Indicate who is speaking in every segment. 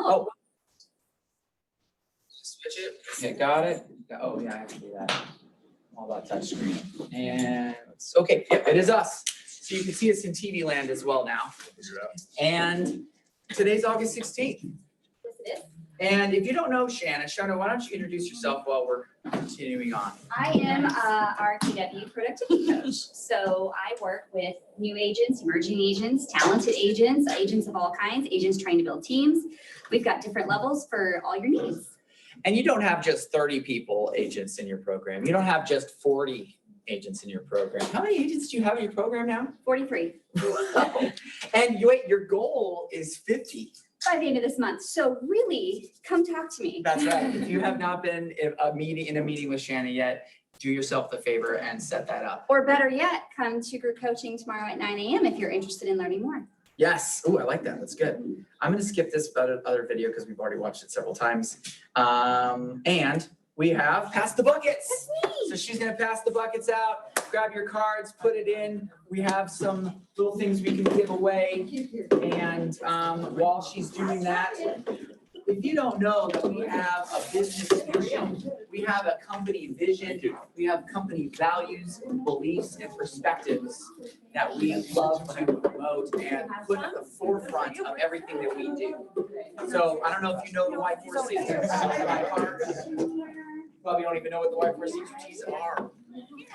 Speaker 1: Oh. Switch it. Okay, got it. Oh, yeah, I have to do that. All about touch screen. And okay, yep, it is us. So you can see us in TV land as well now. And today's August 16th.
Speaker 2: Yes, it is.
Speaker 1: And if you don't know Shanna, why don't you introduce yourself while we're continuing on?
Speaker 2: I am our KW productivity coach. So I work with new agents, emerging agents, talented agents, agents of all kinds, agents trying to build teams. We've got different levels for all your needs.
Speaker 1: And you don't have just 30 people agents in your program. You don't have just 40 agents in your program. How many agents do you have in your program now?
Speaker 2: 43
Speaker 1: And your goal is 50.
Speaker 2: by the end of this month. So really, come talk to me.
Speaker 1: That's right. If you have not been in a meeting with Shanna yet, do yourself the favor and set that up.
Speaker 2: Or better yet, come to group coaching tomorrow at 9 a.m. if you're interested in learning more.
Speaker 1: Yes. Oh, I like that. That's good. I'm going to skip this other video because we've already watched it several times. And we have passed the buckets. So she's going to pass the buckets out. Grab your cards, put it in. We have some little things we can give away. And while she's doing that, if you don't know that we have a business mission, we have a company vision, we have company values, beliefs, and perspectives that we love to promote and put at the forefront of everything that we do. So I don't know if you know the Y460s by heart. Probably don't even know what the Y460s are.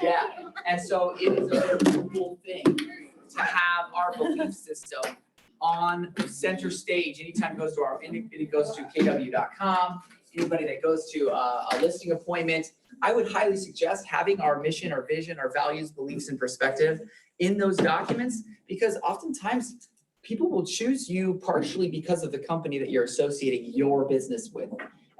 Speaker 1: Yeah, and so it is a very cool thing to have our belief system on center stage. Anytime it goes to kw.com, anybody that goes to a listing appointment, I would highly suggest having our mission, our vision, our values, beliefs, and perspective in those documents, because oftentimes people will choose you partially because of the company that you're associating your business with.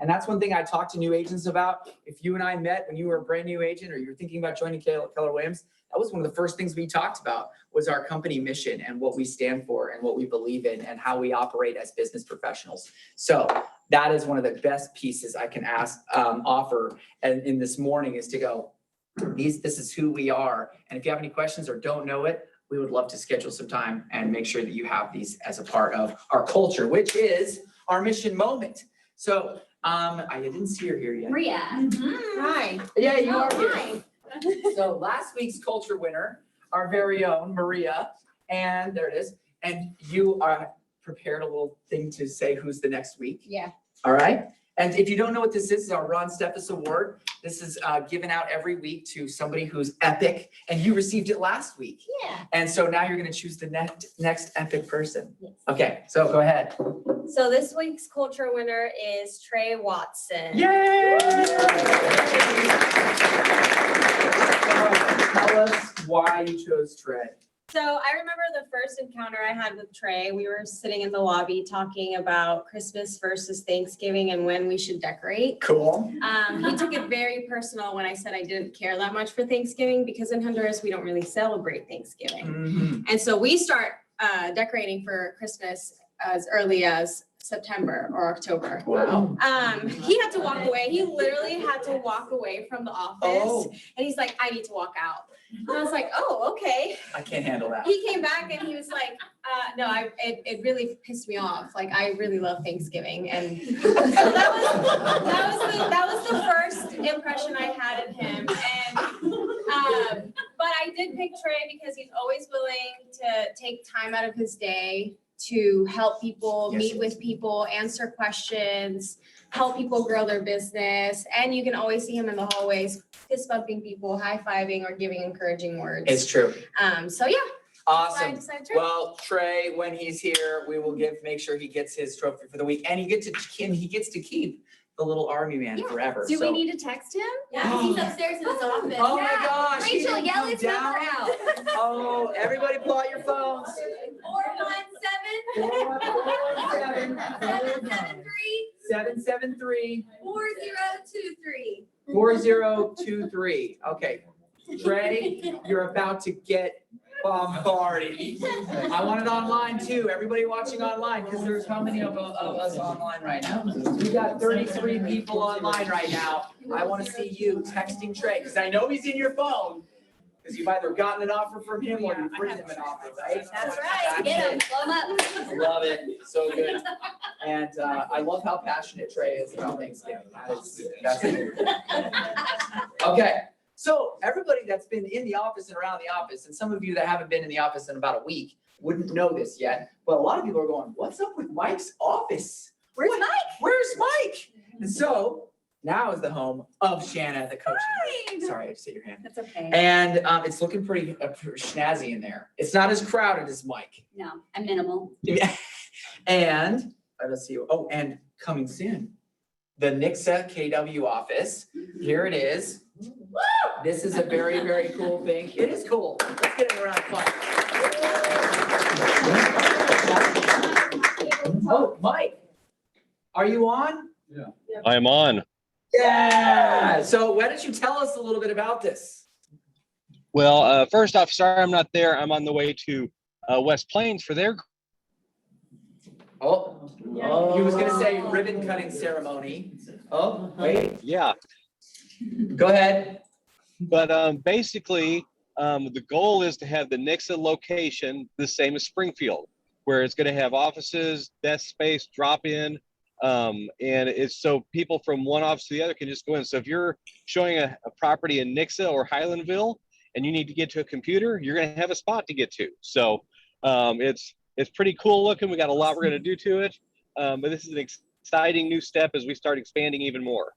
Speaker 1: And that's one thing I talk to new agents about. If you and I met when you were a brand new agent or you're thinking about joining Keller Williams, that was one of the first things we talked about was our company mission and what we stand for and what we believe in and how we operate as business professionals. So that is one of the best pieces I can offer in this morning is to go, this is who we are. And if you have any questions or don't know it, we would love to schedule some time and make sure that you have these as a part of our culture, which is our mission moment. So I didn't see her here yet.
Speaker 2: Maria.
Speaker 3: Hi.
Speaker 1: Yeah, you are
Speaker 3: Hi.
Speaker 1: here. So last week's culture winner, our very own Maria, and there it is. And you are prepared a little thing to say who's the next week.
Speaker 3: Yeah.
Speaker 1: All right. And if you don't know what this is our Ron Steffes Award. This is given out every week to somebody who's epic, and you received it last week.
Speaker 3: Yeah.
Speaker 1: And so now you're going to choose the next epic person.
Speaker 3: Yes.
Speaker 1: Okay, so go ahead.
Speaker 3: So this week's culture winner is Trey Watson.
Speaker 1: Yay! Tell us why you chose Trey.
Speaker 3: So I remember the first encounter I had with Trey. We were sitting in the lobby talking about Christmas versus Thanksgiving and when we should decorate.
Speaker 1: Cool.
Speaker 3: He took it very personal when I said I didn't care that much for Thanksgiving because in Honduras we don't really celebrate Thanksgiving.
Speaker 1: Mm-hmm.
Speaker 3: And so we start decorating for Christmas as early as September or October.
Speaker 1: Wow.
Speaker 3: He had to walk away. He literally had to walk away from the office.
Speaker 1: Oh,
Speaker 3: And he's like, I need to walk out. And I was like, oh, okay.
Speaker 1: I can't handle that.
Speaker 3: He came back and he was like, it really pissed me off. Like, I really love Thanksgiving. And so that was the first impression I had of him. And, but I did pick Trey because he's always willing to take time out of his day to help people,
Speaker 1: Yes.
Speaker 3: meet with people, answer questions, help people grow their business. And you can always see him in the hallways, fist bumping people, high-fiving, or giving encouraging words.
Speaker 1: It's true.
Speaker 3: So yeah. That's why I
Speaker 1: Awesome.
Speaker 3: decided Trey.
Speaker 1: Well, Trey, when he's here, we will make sure he gets his trophy for the week, and he gets to keep the little army man
Speaker 3: Yeah.
Speaker 1: forever.
Speaker 2: Do we
Speaker 1: So-
Speaker 2: need to text him?
Speaker 3: Yeah, 'cause he's upstairs in his office.
Speaker 1: Oh my gosh. he
Speaker 2: Rachel,
Speaker 1: didn't
Speaker 2: yell
Speaker 1: come
Speaker 2: his number
Speaker 1: down?
Speaker 2: out.
Speaker 1: Oh, everybody pull out your phones.
Speaker 2: 417
Speaker 1: 773
Speaker 2: 4023.
Speaker 1: 4023. Okay. Trey, you're about to get bombarded. I want it online too. Everybody watching online, because there's how many of us online right now? We got 33 people online right now. I want to see you texting Trey, because I know he's in your phone. because you've either gotten an offer from him or you've written him an offer, right?
Speaker 2: That's right, get them, blow them up.
Speaker 1: Love it, so good. And I love how passionate Trey is about Thanksgiving. That's okay, so everybody that's been in the office and around the office, and some of you that haven't been in the office in about a week wouldn't know this yet, but a lot of people are going, what's up with Mike's office?
Speaker 2: Where's Mike?
Speaker 1: Where's Mike? And so now is the home of Shanna, the coaching.
Speaker 2: Hi.
Speaker 1: Sorry, I just hit your hand.
Speaker 2: That's okay.
Speaker 1: And it's looking pretty snazzy in there. It's not as crowded as Mike.
Speaker 2: No, I'm minimal.
Speaker 1: And let's see. Oh, and coming soon, the Nixa KW office. Here it is. This is a very, very cool thing. It is cool. Let's get it around fun. Oh, Mike, are you on?
Speaker 4: I'm on.
Speaker 1: Yeah. So why don't you tell us a little bit about this?
Speaker 4: Well, first off, sorry I'm not there. I'm on the way to West Plains for their.
Speaker 1: Oh, he was gonna say ribbon cutting ceremony. Oh, wait,
Speaker 4: Yeah,
Speaker 1: go ahead.
Speaker 4: but basically, the goal is to have the Nixa location the same as Springfield, where it's going to have offices, desk space, drop in, and it's so people from one office to the other can just go in. So if you're showing a property in Nixa or Highlandville and you need to get to a computer, you're going to have a spot to get to. So it's pretty cool looking. We got a lot we're going to do to it, but this is an exciting new step as we start expanding even more.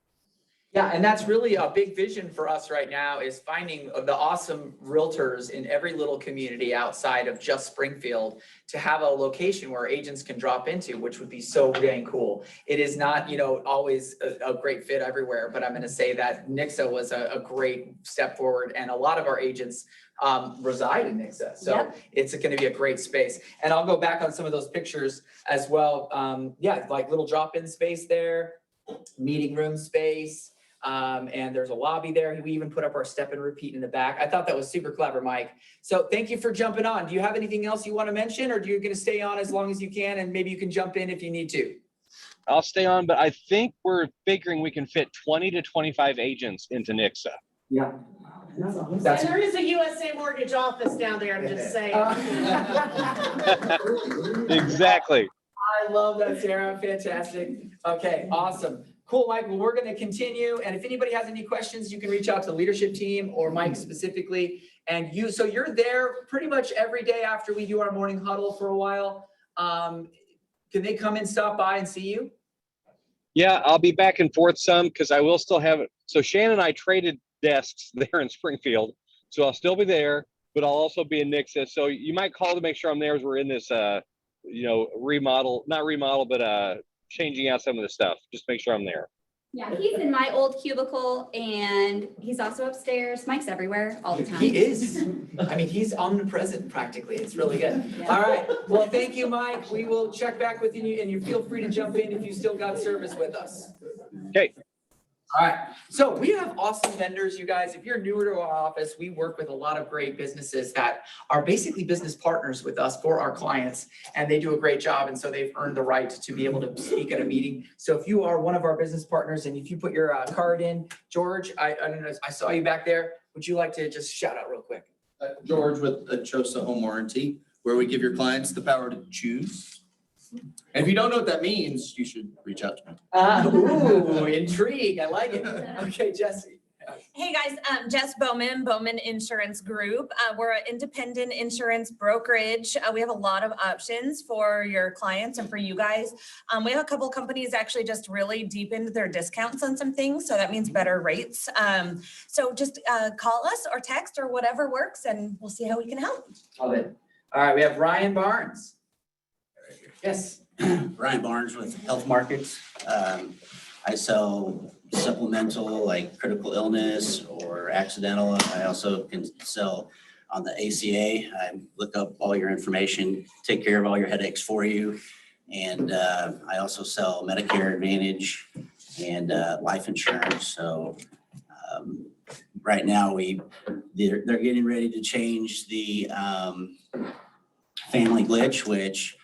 Speaker 1: Yeah, and that's really a big vision for us right now is finding the awesome realtors in every little community outside of just Springfield to have a location where agents can drop into, which would be so dang cool. It is not, always a great fit everywhere, but I'm going to say that Nixa was a great step forward, and a lot of our agents reside in Nixa. So
Speaker 2: Yep.
Speaker 1: It's going to be a great space. And I'll go back on some of those pictures as well. Like little drop-in space there, meeting room space. And there's a lobby there. We even put up our step and repeat in the back. I thought that was super clever, Mike. So thank you for jumping on. Do you have anything else you want to mention, or do you going to stay on as long as you can, and maybe you can jump in if you need to?
Speaker 4: I'll stay on, but I think we're figuring we can fit 20 to 25 agents into Nixa.
Speaker 1: Yeah.
Speaker 5: And
Speaker 1: That's
Speaker 5: there is a USA Mortgage office down there, I'm just saying.
Speaker 4: Exactly.
Speaker 1: I love that, Sarah. Fantastic. Okay, awesome. Cool, Mike. Well, we're going to continue. And if anybody has any questions, you can reach out to leadership team or Mike specifically. And so you're there pretty much every day after we do our morning huddle for a while. Can they come and stop by and see you?
Speaker 4: Yeah, I'll be back and forth some because I will still have it. So Shannon and I traded desks there in Springfield. So I'll still be there, but I'll also be in Nixa. So you might call to make sure I'm there as we're in this, changing out some of the stuff. Just make sure I'm there.
Speaker 2: Yeah, he's in my old cubicle and he's also upstairs. Mike's everywhere all the time.
Speaker 1: He is. I mean, he's omnipresent practically. It's really good.
Speaker 2: Yeah.
Speaker 1: All right. Well, thank you, Mike. We will check back with you, and you feel free to jump in if you still got service with us.
Speaker 4: Okay.
Speaker 1: All right. So we have awesome vendors, you guys. If you're newer to our office, we work with a lot of great businesses that are basically business partners with us for our clients, and they do a great job. And so they've earned the right to be able to speak at a meeting. So if you are one of our business partners, and if you put your card in, George, I don't know, I saw you back there. Would you like to just shout out real quick?
Speaker 6: George with Achosa Home Warranty, where we give your clients the power to choose. And if you don't know what that means, you should reach out to me.
Speaker 1: Ooh, intrigue. I like it. Okay, Jesse.
Speaker 7: Hey guys, Jess Bowman, Bowman Insurance Group. We're an independent insurance brokerage. We have a lot of options for your clients and for you guys. We have a couple companies actually just really deepened their discounts on some things, so that means better rates. So just call us or text or whatever works, and we'll see how we can help.
Speaker 1: Love it. All right, we have Ryan Barnes. Yes.
Speaker 8: Ryan Barnes with Health Markets. I sell supplemental like critical illness or accidental. I also can sell on the ACA. I look up all your information, take care of all your headaches for you. And I also sell Medicare Advantage and life insurance. So right now they're getting ready to change the family glitch, which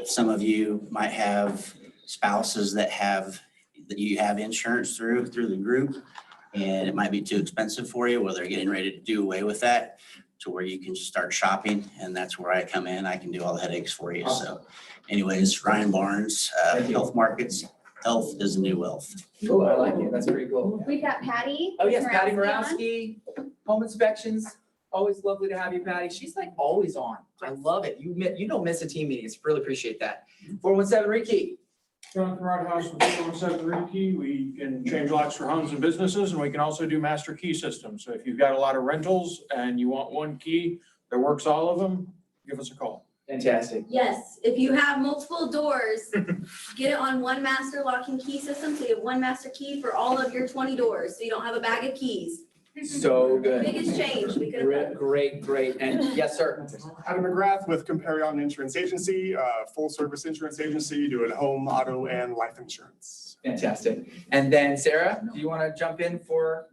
Speaker 8: some of you might have spouses that you have insurance through the group, and it might be too expensive for you, where they're getting ready to do away with that to where you can just start shopping, and that's where I come in. I can do all the headaches for you. So anyways, Ryan Barnes,
Speaker 1: Thank you.
Speaker 8: Health Markets. Health is the new wealth.
Speaker 1: Cool, I like it. That's pretty cool.
Speaker 2: We've got Patty.
Speaker 1: Oh, yes, Patty
Speaker 2: Morawski on.
Speaker 1: Morawski, Home Inspections. Always lovely to have you, Patty. She's like always on. I love it. You don't miss a team meeting. Really appreciate that. 417 Rekey.
Speaker 9: Jonathan Rodhouse with 417 Rekey. We can change locks for homes and businesses, and we can also do master key systems. So if you've got a lot of rentals and you want one key that works all of them, give us a call.
Speaker 1: Fantastic.
Speaker 10: Yes, if you have multiple doors, get it on one master locking key system, so you have one master key for all of your 20 doors, so you don't have a bag of keys.
Speaker 1: So good.
Speaker 10: Biggest change we could have done.
Speaker 1: Great. And yes, sir.
Speaker 11: Adam McGrath with Comparion Insurance Agency, full service insurance agency, doing home, auto, and life insurance.
Speaker 1: Fantastic. And then Sarah, do you want to jump in for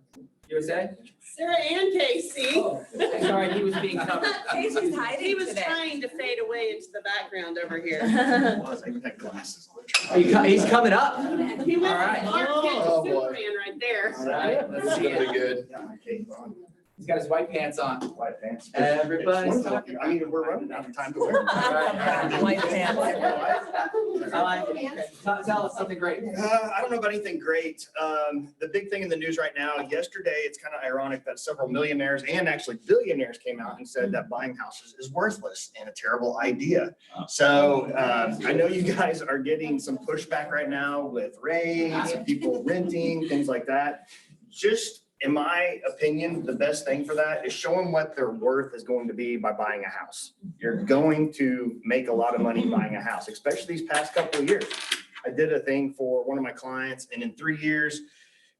Speaker 1: USA?
Speaker 5: Sarah and Casey.
Speaker 1: Oh, sorry, he was being covered.
Speaker 7: Casey's hiding
Speaker 5: He was
Speaker 7: today.
Speaker 5: trying to fade away into the background over here.
Speaker 11: I even had glasses on.
Speaker 1: He's coming up.
Speaker 5: He went
Speaker 1: All right.
Speaker 5: Clark Kent to
Speaker 11: Oh, boy.
Speaker 5: Superman right there.
Speaker 1: All right, let's see it.
Speaker 11: good.
Speaker 1: He's got his white pants on.
Speaker 11: White pants.
Speaker 1: Everybody's talking.
Speaker 11: I mean, we're running out of time to wear.
Speaker 7: White pants.
Speaker 1: I like it. Tell us something great.
Speaker 12: I don't know about anything great. The big thing in the news right now, yesterday, it's kind of ironic that several millionaires and actually billionaires came out and said that buying houses is worthless and a terrible idea. So I know you guys are getting some pushback right now with rates and people renting, things like that. Just in my opinion, the best thing for that is show them what their worth is going to be by buying a house. You're going to make a lot of money buying a house, especially these past couple of years. I did a thing for one of my clients, and in 3 years,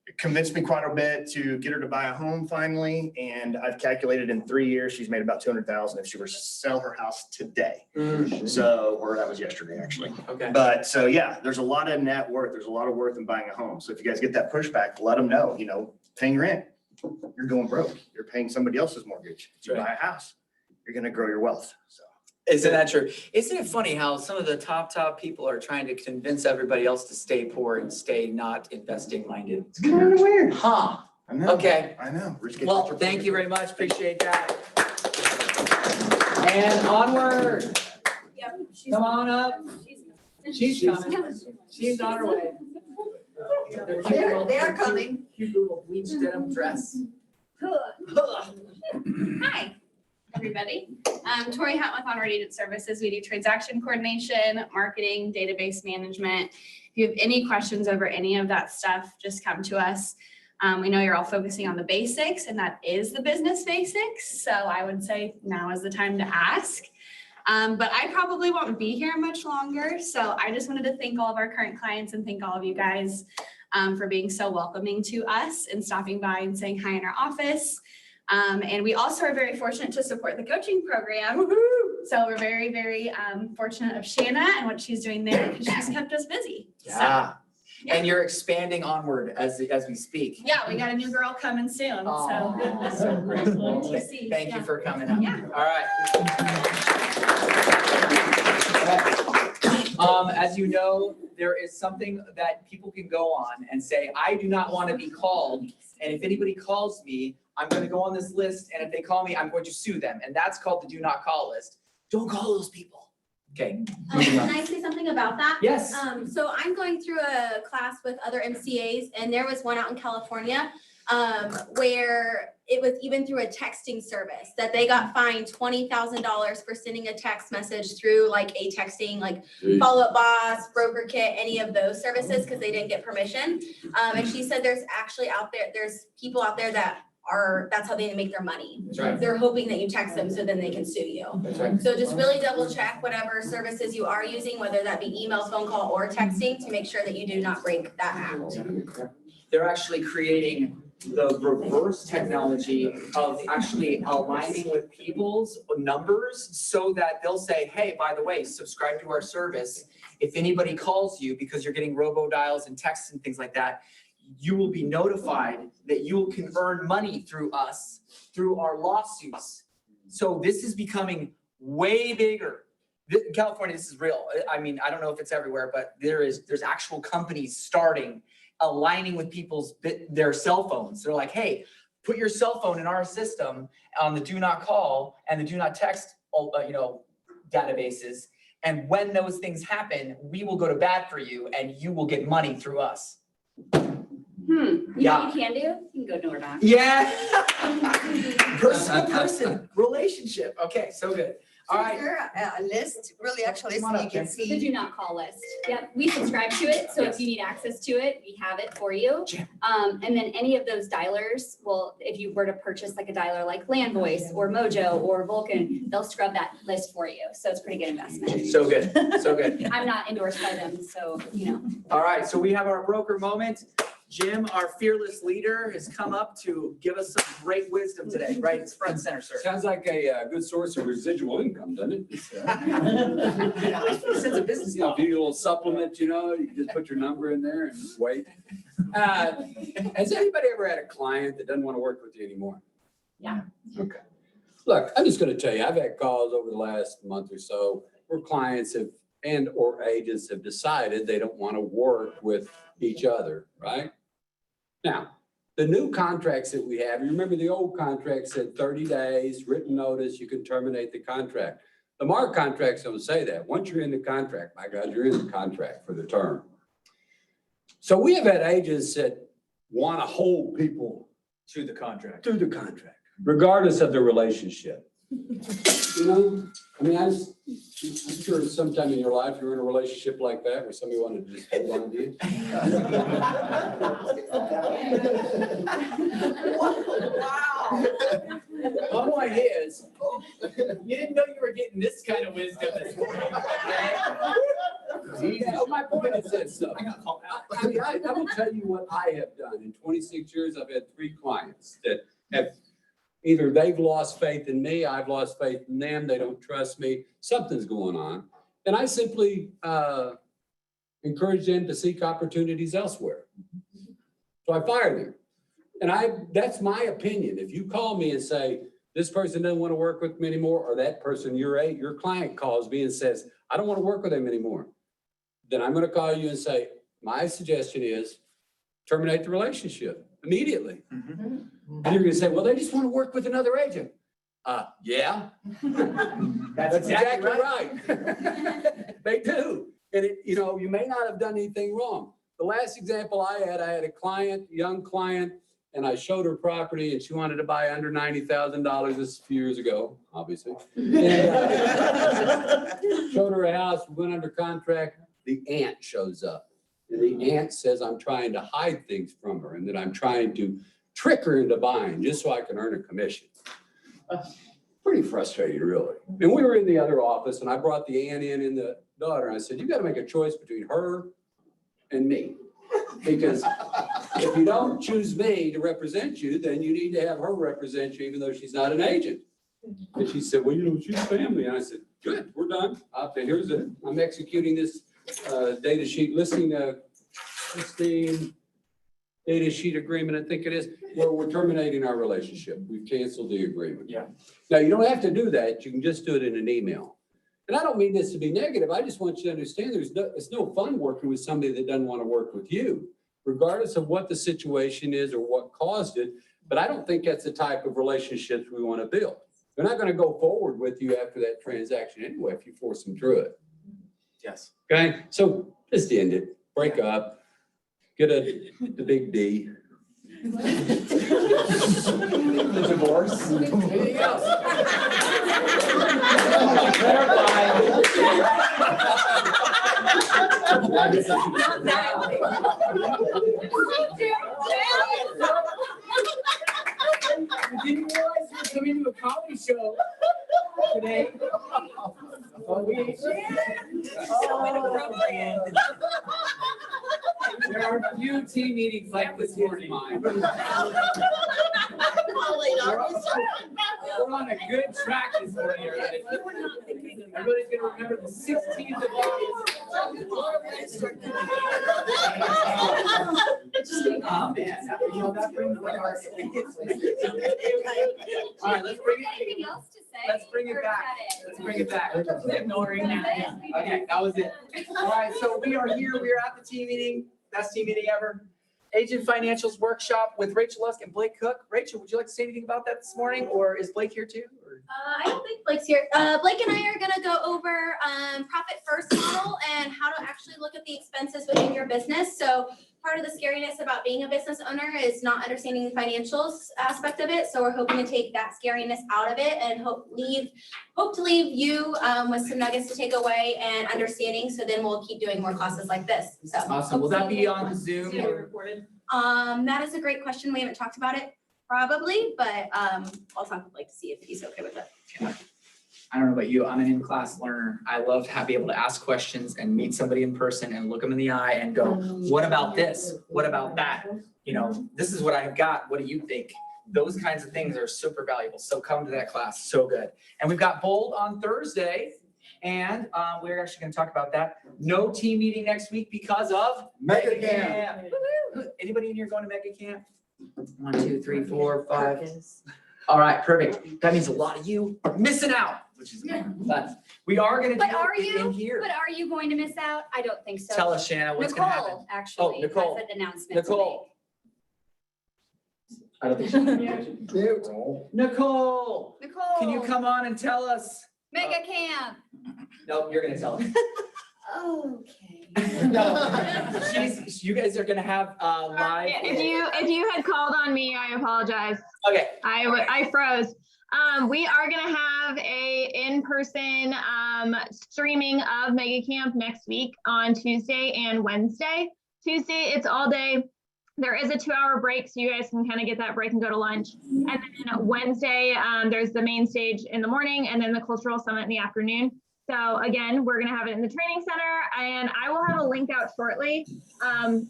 Speaker 12: it convinced me quite a bit to get her to buy a home finally. And I've calculated in 3 years, she's made about $200,000 if she were to sell her house today. So, or that was yesterday, actually.
Speaker 1: Okay.
Speaker 12: But so, yeah, there's a lot of net worth. There's a lot of worth in buying a home. So if you guys get that pushback, let them know, paying rent, you're going broke. You're paying somebody else's mortgage. If you
Speaker 1: Right.
Speaker 12: buy a house, you're going to grow your wealth. So.
Speaker 1: Isn't that true? Isn't it funny how some of the top people are trying to convince everybody else to stay poor and stay not investing minded?
Speaker 12: It's kind of weird.
Speaker 1: Huh?
Speaker 12: I know.
Speaker 1: Okay.
Speaker 12: I know.
Speaker 1: Well, thank you very much. Appreciate that. And onward.
Speaker 10: Yep,
Speaker 1: Come on up. She's coming. She's on her way.
Speaker 10: They are coming.
Speaker 1: Cute little bleach denim dress.
Speaker 13: Hi, everybody. Tori Hunt with Onward Agent Services. We do transaction coordination, marketing, database management. If you have any questions over any of that stuff, just come to us. We know you're all focusing on the basics, and that is the business basics. So I would say now is the time to ask. But I probably won't be here much longer. So I just wanted to thank all of our current clients and thank all of you guys for being so welcoming to us and stopping by and saying hi in our office. And we also are very fortunate to support the coaching program. Woo-hoo! So we're very, very fortunate of Shanna and what she's doing there because she's kept us busy.
Speaker 1: Yeah. And you're expanding onward as we speak.
Speaker 13: So, yeah, we got a new girl coming soon.
Speaker 1: Aw,
Speaker 13: So
Speaker 1: so great. Well,
Speaker 13: To see,
Speaker 1: Thank you
Speaker 13: yeah.
Speaker 1: for coming out.
Speaker 13: Yeah.
Speaker 1: All right. As you know, there is something that people can go on and say, I do not want to be called. And if anybody calls me, I'm going to go on this list. And if they call me, I'm going to sue them. And that's called the do not call list. Don't call those people. Okay.
Speaker 10: Can I say something about that?
Speaker 1: Yes.
Speaker 10: So I'm going through a class with other MCAs, and there was one out in California where it was even through a texting service that they got fined $20,000 for sending a text message through like a texting, like Follow Up Boss, Broker Kit, any of those services because they didn't get permission. And she said there's actually there's people out there that that's how they make their money.
Speaker 1: That's right.
Speaker 10: They're hoping that you text them so then they can sue you.
Speaker 1: That's right.
Speaker 10: So just really double check whatever services you are using, whether that be email, phone call, or texting, to make sure that you do not break that act.
Speaker 1: They're actually creating the reverse technology of actually aligning with people's numbers so that they'll say, hey, by the way, subscribe to our service. If anybody calls you because you're getting robo-dials and texts and things like that, you will be notified that you can earn money through us, through our lawsuits. So this is becoming way bigger. In California, this is real. I mean, I don't know if it's everywhere, but there's actual companies starting aligning with their cell phones. They're like, hey, put your cell phone in our system on the do not call and the do not text, databases. And when those things happen, we will go to bat for you and you will get money through us.
Speaker 2: You know
Speaker 1: Yeah.
Speaker 2: what you can do? You can go door knock.
Speaker 1: Yeah. Person to person relationship. Okay, so good. All right.
Speaker 14: Is there a list really actually
Speaker 1: Come on
Speaker 14: so
Speaker 1: up,
Speaker 14: you can
Speaker 1: Jen.
Speaker 2: The
Speaker 14: see?
Speaker 2: do not call list. Yep, we subscribe to it, so
Speaker 1: Yes.
Speaker 2: if you need access to it, we have it for you. And then any of those dialers, well, if you were to purchase like a dialer like Land Voice or Mojo or Vulcan, they'll scrub that list for you. So it's a pretty good investment.
Speaker 1: So good, so good.
Speaker 2: I'm not endorsed by them, so,
Speaker 1: All right, so we have our broker moment. Jim, our fearless leader, has come up to give us some great wisdom today, right? It's front and center, sir.
Speaker 15: Sounds like a good source of residual income, doesn't it? It's,
Speaker 1: Sense of business.
Speaker 15: if you need a little supplement, you can just put your number in there and just wait. Has anybody ever had a client that doesn't want to work with you anymore?
Speaker 2: Yeah.
Speaker 15: Okay. Look, I'm just going to tell you, I've had calls over the last month or so where clients have or agents have decided they don't want to work with each other, right? Now, the new contracts that we have, you remember the old contract said 30 days, written notice, you can terminate the contract. The MARC contracts don't say that. Once you're in the contract, my God, you're in the contract for the term. So we have had agents that want to hold people
Speaker 1: To the contract.
Speaker 15: through the contract, regardless of the relationship. I'm sure sometime in your life you're in a relationship like that where somebody wanted to just hold on to you.
Speaker 1: Wow. My point is, you didn't know you were getting this kind of wisdom this morning.
Speaker 15: My point is this, I will tell you what I have done. In 26 years, I've had 3 clients that have either they've lost faith in me, I've lost faith in them, they don't trust me, something's going on. And I simply encourage them to seek opportunities elsewhere. So I fired them. And that's my opinion. If you call me and say, this person doesn't want to work with me anymore, or that person, your client calls me and says, I don't want to work with them anymore, then I'm going to call you and say, my suggestion is terminate the relationship immediately. And you're going to say, well, they just want to work with another agent. Yeah. That's exactly right. They do. And you may not have done anything wrong. The last example I had a young client, and I showed her property and she wanted to buy under $90,000. This a few years ago, obviously. And, showed her a house, we went under contract. The aunt shows up. And the aunt says, I'm trying to hide things from her and that I'm trying to trick her into buying just so I can earn a commission. Pretty frustrating, really. And we were in the other office and I brought the aunt in and the daughter. And I said, you got to make a choice between her and me. Because if you don't choose me to represent you, then you need to have her represent you, even though she's not an agent. And she said, well, she's family. And I said, good, we're done. Here's it. I'm executing this data sheet listing data sheet agreement, I think it is, where we're terminating our relationship. We've canceled the agreement.
Speaker 1: Yeah.
Speaker 15: Now, you don't have to do that. You can just do it in an email. And I don't mean this to be negative. I just want you to understand it's no fun working with somebody that doesn't want to work with you, regardless of what the situation is or what caused it. But I don't think that's the type of relationships we want to build. They're not going to go forward with you after that transaction anyway if you force them through it.
Speaker 1: Yes.
Speaker 15: Okay, so just end it, break up, get the big D.
Speaker 1: The divorce.
Speaker 15: Anything else?
Speaker 1: Didn't realize you were coming to a comedy show today. There are few team meetings like this morning. We're on a good track this morning, everybody. Everybody's gonna remember the 16th of August. Oh, man. That brings my heart. All right, let's bring it.
Speaker 2: Anything else to say?
Speaker 1: Let's bring it
Speaker 2: Or is
Speaker 1: back.
Speaker 2: that it?
Speaker 1: Let's bring it back. Ignoring that. Okay, that was it. All right, so we are here. We are at the team meeting. Best team meeting ever. Agent Financials Workshop with Rachel Lusk and Blake Cook. Rachel, would you like to say anything about that this morning, or is Blake here too? or-
Speaker 10: I don't think Blake's here. Blake and I are gonna go over profit first model and how to actually look at the expenses within your business. So part of the scariness about being a business owner is not understanding the financials aspect of it. So we're hoping to take that scariness out of it and hope to leave you with some nuggets to take away and understanding. So then we'll keep doing more classes like this. So
Speaker 1: Awesome. Will that be on Zoom?
Speaker 5: Is it
Speaker 1: or-
Speaker 5: recorded?
Speaker 10: that is a great question. We haven't talked about it probably, but I'll talk with Blake to see if he's okay with it.
Speaker 1: I don't know about you, I'm an in-class learner. I love to be able to ask questions and meet somebody in person and look them in the eye and go, what about this? What about that? You know, this is what I've got. What do you think? Those kinds of things are super valuable. So come to that class. So good. And we've got Bold on Thursday. And we're actually going to talk about that. No team meeting next week because of
Speaker 11: Mega
Speaker 1: Camp. Anybody in here going to Mega Camp? 1, 2, 3, 4, 5. All right, perfect. That means a lot of you are missing out, which is but we are going to
Speaker 2: But
Speaker 1: do
Speaker 2: are
Speaker 1: it in
Speaker 2: you?
Speaker 1: here.
Speaker 2: But are you going to miss out? I don't think so.
Speaker 1: Tell us, Shanna, what's going to happen?
Speaker 2: Nicole actually has
Speaker 1: Nicole.
Speaker 2: an announcement to
Speaker 1: Nicole. I don't think she can. Nicole,
Speaker 2: make.
Speaker 1: can you
Speaker 2: Nicole,
Speaker 1: come on and tell us?
Speaker 2: Mega Camp.
Speaker 1: Nope, you're going to tell us.
Speaker 2: Okay.
Speaker 1: No, you guys are gonna have live.
Speaker 16: If you had called on me, I apologize.
Speaker 1: Okay.
Speaker 16: I froze. We are gonna have a in-person streaming of Mega Camp next week on Tuesday and Wednesday. Tuesday, it's all day. There is a 2-hour break, so you guys can kind of get that break and go to lunch. And then Wednesday, there's the main stage in the morning and then the cultural summit in the afternoon. So again, we're gonna have it in the training center and I will have a link out shortly.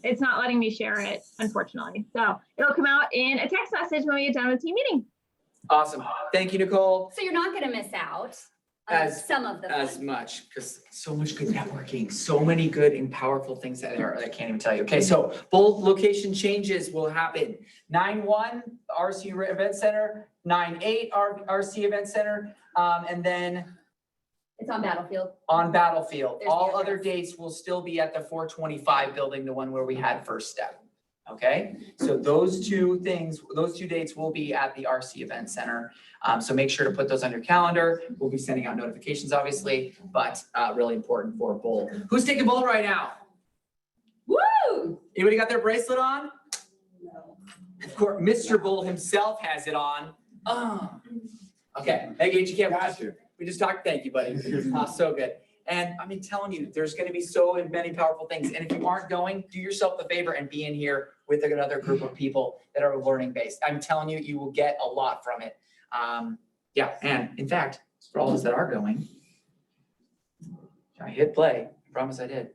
Speaker 16: It's not letting me share it, unfortunately. So it'll come out in a text message when we get done with team meeting.
Speaker 1: Awesome. Thank you, Nicole.
Speaker 2: So you're not gonna miss out on
Speaker 1: As-
Speaker 2: some of the
Speaker 1: As
Speaker 2: fun.
Speaker 1: much, because so much good networking, so many good and powerful things that are, I can't even tell you. Okay, so bold location changes will happen. 9-1 RC Event Center, 9-8 RC Event Center, and then
Speaker 2: It's on Battlefield.
Speaker 1: on Battlefield.
Speaker 2: There's the
Speaker 1: All other
Speaker 2: address.
Speaker 1: dates will still be at the 425 building, the one where we had first step. Okay, so those two dates will be at the RC Event Center. So make sure to put those on your calendar. We'll be sending out notifications, obviously, but really important for Bold. Who's taking Bold right now?
Speaker 2: Woo!
Speaker 1: Anybody got their bracelet on? Of course, Mr. Bold himself has it on. Oh. Okay, hey, you can't. We just talked, thank you, buddy. So good. And I mean, telling you, there's gonna be so many powerful things. And if you aren't going, do yourself the favor and be in here with another group of people that are learning based. I'm telling you, you will get a lot from it. Yeah, and in fact, for all of us that are going, I hit play, I promise I did.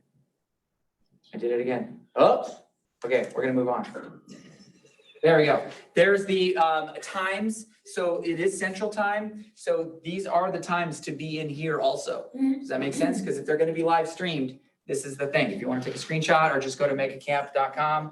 Speaker 1: I did it again. Oh, okay, we're gonna move on. There we go. There's the times. So it is central time. So these are the times to be in here also. Does that make sense? Because if they're gonna be live streamed, this is the thing. If you want to take a screenshot or just go to megacamp.com,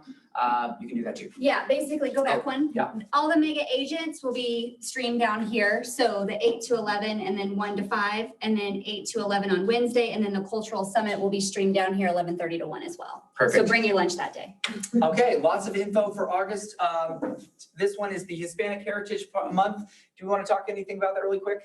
Speaker 1: you can do that too.
Speaker 2: Yeah, basically, go back one.
Speaker 1: Yeah.
Speaker 2: All the mega agents will be streamed down here. So the 8 to 11 and then 1 to 5 and then 8 to 11 on Wednesday. And then the cultural summit will be streamed down here 11:30 to 1 as well. So
Speaker 1: Perfect.
Speaker 2: bring your lunch that day.
Speaker 1: Okay, lots of info for August. This one is the Hispanic Heritage Month. Do you want to talk anything about that really quick?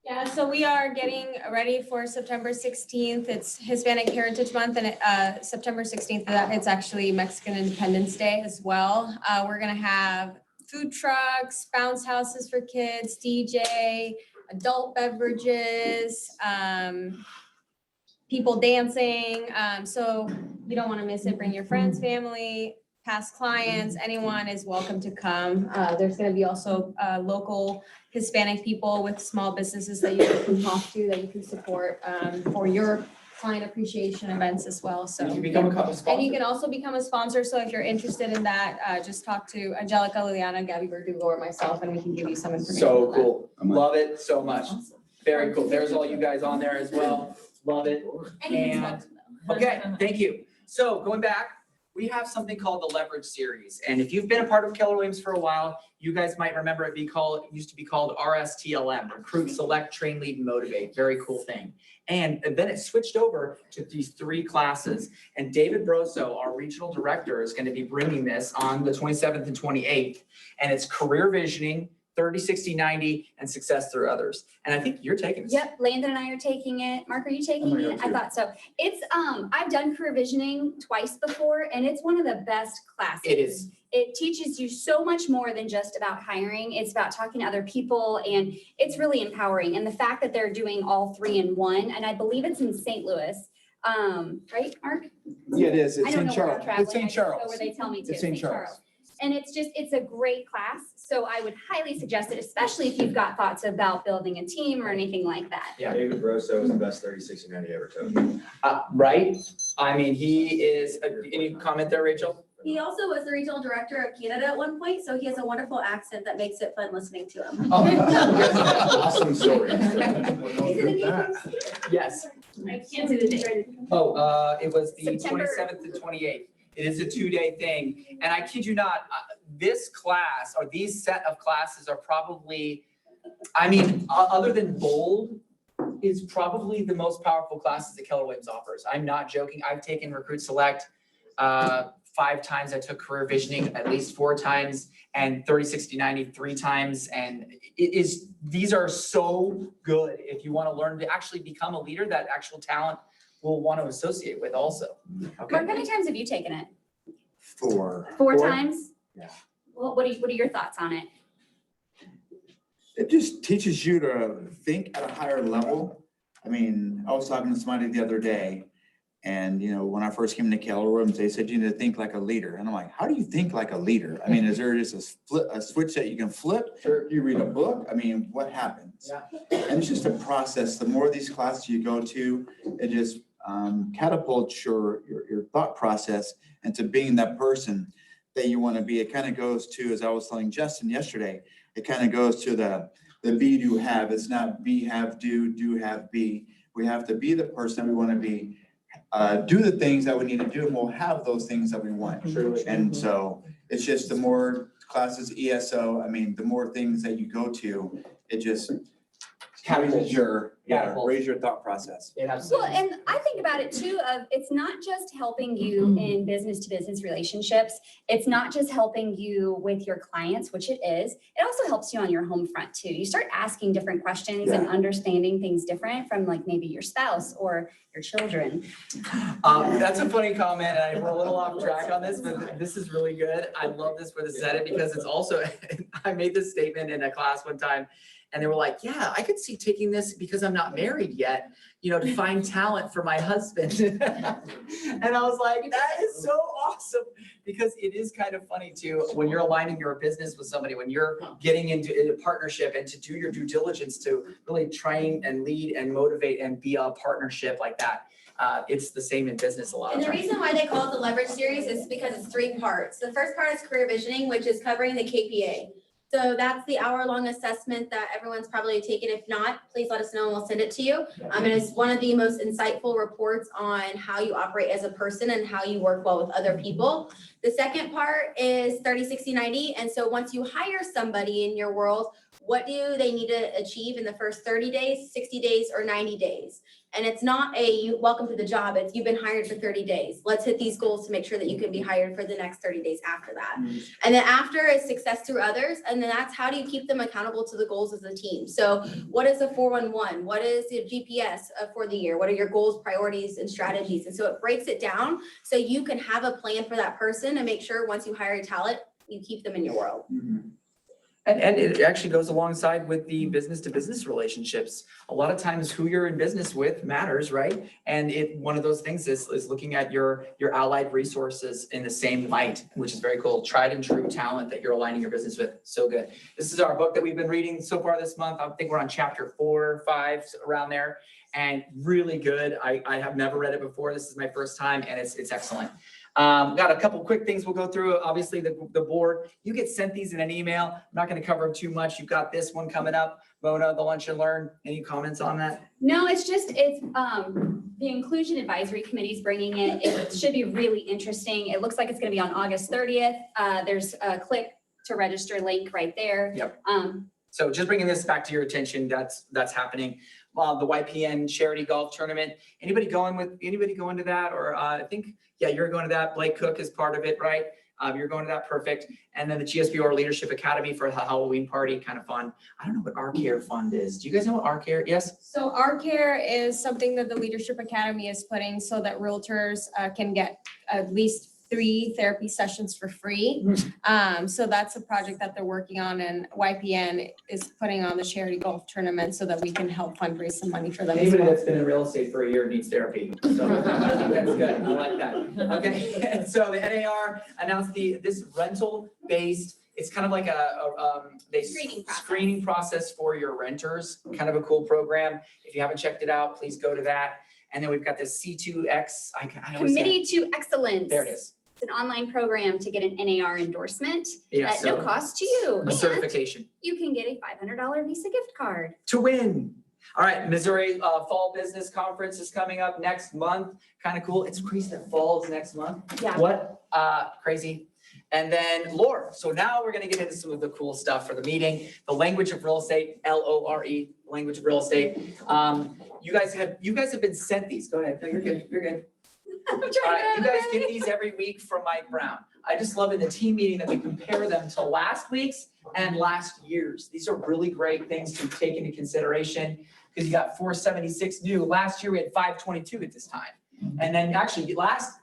Speaker 3: Yeah, so we are getting ready for September 16th. It's Hispanic Heritage Month and September 16th, it's actually Mexican Independence Day as well. We're gonna have food trucks, bounce houses for kids, DJ, adult beverages, people dancing. So you don't wanna miss it. Bring your friends, family, past clients, anyone is welcome to come. There's gonna be also local Hispanic people with small businesses that you can talk to, that you can support for your client appreciation events as well, so.
Speaker 1: You can become a sponsor.
Speaker 3: And you can also become a sponsor, so if you're interested in that, just talk to Angelica, Liliana, Gabby Verdugo, or myself, and we can give you some information.
Speaker 1: So
Speaker 3: on that.
Speaker 1: cool. Love it so much. Very cool. There's all you guys on there as well. Love it. And, okay, thank you. So going back, we have something called the Leverage Series. And if you've been a part of Keller Williams for a while, you guys might remember it used to be called RSTLM, Recruit, Select, Train, Lead, and Motivate. Very cool thing. And then it switched over to these 3 classes. And David Broso, our regional director, is going to be bringing this on the 27th and 28th. And it's career visioning, 30, 60, 90, and success through others. And I think you're taking this.
Speaker 2: Yep, Landon and I are taking it. Mark, are you taking it? I thought so. It's, I've done career visioning twice before, and it's one of the best classes.
Speaker 1: It is.
Speaker 2: It teaches you so much more than just about hiring. It's about talking to other people, and it's really empowering. And the fact that they're doing all 3 in one, and I believe it's in St. Louis, right, Mark?
Speaker 17: Yeah, it is.
Speaker 2: I
Speaker 17: It's
Speaker 2: don't
Speaker 17: in
Speaker 2: know where I'm
Speaker 17: Charles.
Speaker 2: traveling.
Speaker 17: It's in
Speaker 2: I just go
Speaker 17: Charles.
Speaker 2: where they tell me to.
Speaker 17: It's in Charles.
Speaker 2: And it's a great class. So I would highly suggest it, especially if you've got thoughts about building a team or anything like that.
Speaker 1: Yeah.
Speaker 12: David Broso was the best 30, 60, 90 ever coached.
Speaker 1: Right? I mean, he is, any comment there, Rachel?
Speaker 10: He also was the regional director of Canada at one point, so he has a wonderful accent that makes it fun listening to him.
Speaker 12: Awesome story.
Speaker 1: Yes.
Speaker 13: I can't do the date.
Speaker 1: Oh, it was the
Speaker 2: September.
Speaker 1: 27th and 28th. It is a 2-day thing. And I kid you not, this class or these set of classes are probably, I mean, other than Bold, is probably the most powerful classes that Keller Williams offers. I'm not joking. I've taken Recruit Select 5 times. I took Career Visioning at least 4 times, and 30, 60, 90 3 times. And these are so good if you want to learn to actually become a leader that actual talent will want to associate with also.
Speaker 2: Mark, how many times have you taken it?
Speaker 17: 4.
Speaker 2: 4 times?
Speaker 17: Yeah.
Speaker 2: Well, what are your thoughts on it?
Speaker 17: It just teaches you to think at a higher level. I mean, I was talking to somebody the other day, and when I first came to Keller Williams, they said you need to think like a leader. And I'm like, how do you think like a leader? I mean, is there just a switch that you can flip? Do you read a book? I mean, what happens?
Speaker 1: Yeah.
Speaker 17: And it's just a process. The more of these classes you go to, it just catapults your thought process into being that person that you want to be. It kind of goes to, as I was telling Justin yesterday, it kind of goes to the be, do, have. It's not be, have, do, have, be. We have to be the person that we want to be, do the things that we need to do, and we'll have those things that we want. And so it's just the more classes, ESO, I mean, the more things that you go to, it just raises your thought process.
Speaker 2: Well, and I think about it too, it's not just helping you in business to business relationships. It's not just helping you with your clients, which it is. It also helps you on your home front too. You start asking different questions and understanding things different from like maybe your spouse or your children.
Speaker 1: That's a funny comment, and we're a little off track on this, but this is really good. I love this where they said it, because it's also, I made this statement in a class one time, and they were like, yeah, I could see taking this because I'm not married yet, to find talent for my husband. And I was like, that is so awesome, because it is kind of funny too, when you're aligning your business with somebody, when you're getting into a partnership and to do your due diligence to really train and lead and motivate and be a partnership like that. It's the same in business a lot of
Speaker 10: And the
Speaker 1: times.
Speaker 10: reason why they call it the Leverage Series is because it's 3 parts. The first part is career visioning, which is covering the KPA. So that's the hour-long assessment that everyone's probably taken. If not, please let us know and we'll send it to you. It is one of the most insightful reports on how you operate as a person and how you work well with other people. The second part is 30, 60, 90. And so once you hire somebody in your world, what do they need to achieve in the first 30 days, 60 days, or 90 days? And it's not welcome to the job. It's you've been hired for 30 days. Let's hit these goals to make sure that you can be hired for the next 30 days after that. And then after is success through others. And then that's how do you keep them accountable to the goals of the team? So what is a 411? What is the GPS for the year? What are your goals, priorities, and strategies? And so it breaks it down so you can have a plan for that person and make sure once you hire a talent, you keep them in your world.
Speaker 1: And it actually goes alongside with the business to business relationships. A lot of times who you're in business with matters, right? And one of those things is looking at your allied resources in the same light, which is very cool. Tried and true talent that you're aligning your business with. So good. This is our book that we've been reading so far this month. I think we're on chapter 4 or 5, around there. and really good. I have never read it before. This is my first time and it's excellent. Got a couple quick things we'll go through. Obviously the board, you get sent these in an email. I'm not going to cover them too much. You've got this one coming up. Mona, the Lunch and Learn. Any comments on that?
Speaker 2: No, it's the Inclusion Advisory Committee's bringing it. It should be really interesting. It looks like it's gonna be on August 30th. There's a click to register link right there.
Speaker 1: Yep. So just bringing this back to your attention, that's happening. The YPN charity golf tournament. Anybody going to that? Or I think, yeah, you're going to that. Blake Cook is part of it, right? You're going to that, perfect. And then the GSBR Leadership Academy for the Halloween party, kind of fun. I don't know what our Care Fund is. Do you guys know what our Care? Yes?
Speaker 3: So our care is something that the Leadership Academy is putting so that realtors can get at least 3 therapy sessions for free. So that's a project that they're working on, and YPN is putting on the charity golf tournament so that we can help fundraise some money for them as
Speaker 1: Anybody
Speaker 3: well.
Speaker 1: that's been in real estate for a year needs therapy. So that's good. I like that. Okay. So the NAR announced this rental-based, it's kind of like screening process for your renters. Kind of a cool program. If you haven't checked it out, please go to that. And then we've got this C2X.
Speaker 2: Committee to Excellence.
Speaker 1: There it is.
Speaker 2: It's an online program to get an NAR endorsement
Speaker 1: Yeah,
Speaker 2: at no
Speaker 1: so
Speaker 2: cost to you.
Speaker 1: a
Speaker 2: And
Speaker 1: certification
Speaker 2: you can get a $500 Visa gift card.
Speaker 1: to win. All right, Missouri Fall Business Conference is coming up next month. Kind of cool. It's crazy that fall is next month.
Speaker 2: Yeah.
Speaker 1: What? Crazy. And then LORE. So now we're gonna get into some of the cool stuff for the meeting. The language of real estate, LORE, language of real estate. You guys have been sent these. Go ahead. No, you're good. You're good. All right, you guys get these every week from Mike Brown. I just love in the team meeting that we compare them to last week's and last year's. These are really great things to take into consideration because you got 476 new. Last year we had 522 at this time. And then actually last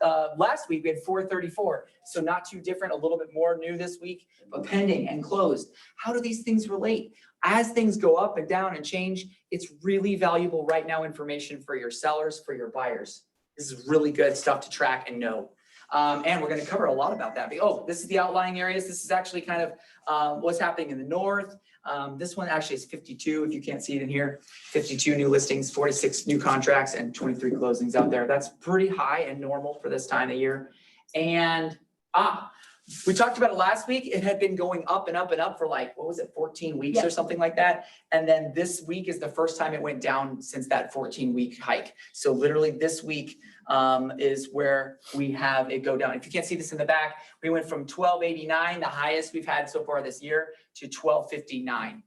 Speaker 1: week we had 434. So not too different, a little bit more new this week, but pending and closed. How do these things relate? As things go up and down and change, it's really valuable right now information for your sellers, for your buyers. This is really good stuff to track and know. And we're gonna cover a lot about that. Oh, this is the outlying areas. This is actually kind of what's happening in the north. This one actually is 52, if you can't see it in here. 52 new listings, 46 new contracts, and 23 closings out there. That's pretty high and normal for this time of year. And we talked about it last week. It had been going up and up and up for like, what was it, 14 weeks or something like that. And then this week is the first time it went down since that 14-week hike. So literally this week is where we have it go down. If you can't see this in the back, we went from 1289, the highest we've had so far this year, to 1259.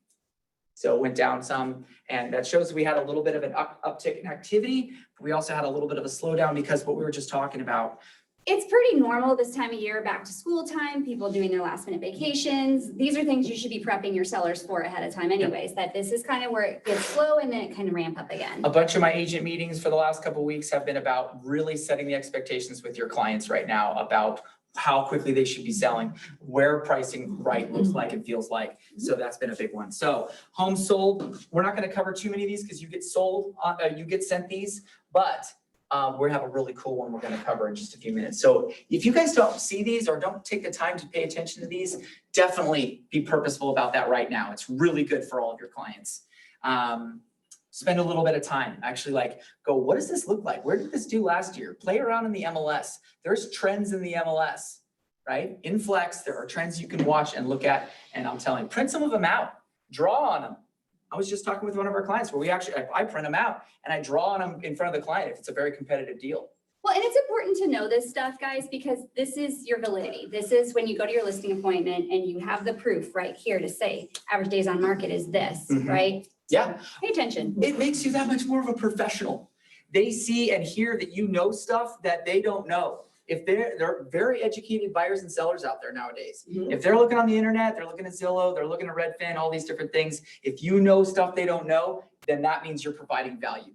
Speaker 1: So it went down some, and that shows we had a little bit of an uptick in activity. We also had a little bit of a slowdown because what we were just talking about.
Speaker 2: It's pretty normal this time of year, back to school time, people doing their last minute vacations. These are things you should be prepping your sellers for ahead of time anyways, that this is kind of where it gets slow and then it can ramp up again.
Speaker 1: A bunch of my agent meetings for the last couple of weeks have been about really setting the expectations with your clients right now about how quickly they should be selling, where pricing right looks like and feels like. So that's been a big one. So homes sold, we're not gonna cover too many of these because you get sold, you get sent these, but we have a really cool one we're going to cover in just a few minutes. So if you guys don't see these or don't take the time to pay attention to these, definitely be purposeful about that right now. It's really good for all of your clients. Spend a little bit of time, actually go, what does this look like? Where did this do last year? Play around in the MLS. There's trends in the MLS, right? In Flex, there are trends you can watch and look at. And I'm telling you, print some of them out, draw on them. I was just talking with one of our clients where I print them out and I draw on them in front of the client if it's a very competitive deal.
Speaker 2: Well, and it's important to know this stuff, guys, because this is your validity. This is when you go to your listing appointment and you have the proof right here to say average days on market is this, right?
Speaker 1: Yeah.
Speaker 2: Pay attention.
Speaker 1: It makes you that much more of a professional. They see and hear that you know stuff that they don't know. If they're very educated buyers and sellers out there nowadays. If they're looking on the internet, they're looking at Zillow, they're looking at Redfin, all these different things. If you know stuff they don't know, then that means you're providing value.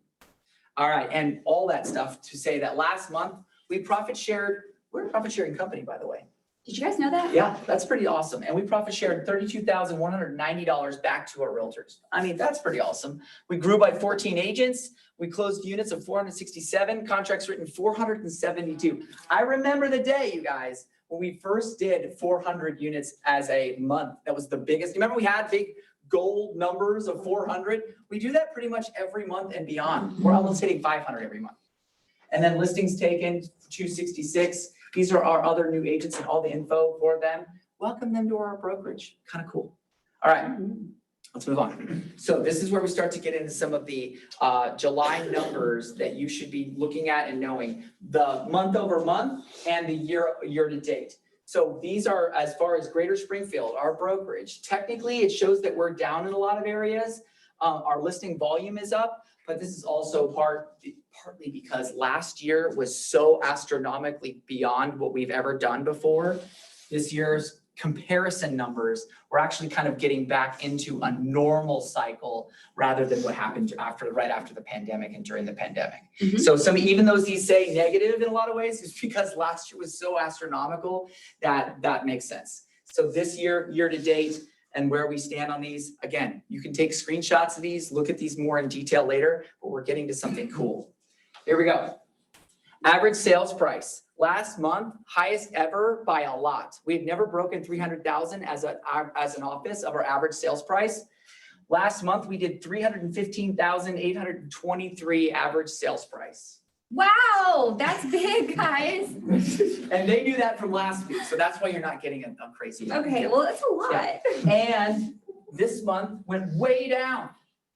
Speaker 1: All right, and all that stuff to say that last month we profit shared. We're a profit sharing company, by the way.
Speaker 2: Did you guys know that?
Speaker 1: Yeah, that's pretty awesome. And we profit shared $32,190 back to our realtors. I mean, that's pretty awesome. We grew by 14 agents. We closed units of 467, contracts written 472. I remember the day, you guys, when we first did 400 units as a month. That was the biggest. Remember we had gold numbers of 400. We do that pretty much every month and beyond. We're almost hitting 500 every month. And then listings taken, 266. These are our other new agents and all the info for them. Welcome them to our brokerage. Kind of cool. All right, let's move on. So this is where we start to get into some of the July numbers that you should be looking at and knowing. The month over month and the year to date. So these are, as far as Greater Springfield, our brokerage, technically it shows that we're down in a lot of areas. Our listing volume is up, but this is also partly because last year was so astronomically beyond what we've ever done before. This year's comparison numbers, we're actually kind of getting back into a normal cycle rather than what happened right after the pandemic and during the pandemic. So even though these say negative in a lot of ways, it's because last year was so astronomical that makes sense. So this year to date, and where we stand on these, again, you can take screenshots of these, look at these more in detail later, but we're getting to something cool. Here we go. Average sales price. Last month, highest ever by a lot. We've never broken 300,000 as an office of our average sales price. Last month, we did 315,823 average sales price.
Speaker 2: Wow, that's big, guys.
Speaker 1: And they knew that from last week, so that's why you're not getting a crazy.
Speaker 2: Okay, well, that's a lot.
Speaker 1: Yeah. And this month went way down.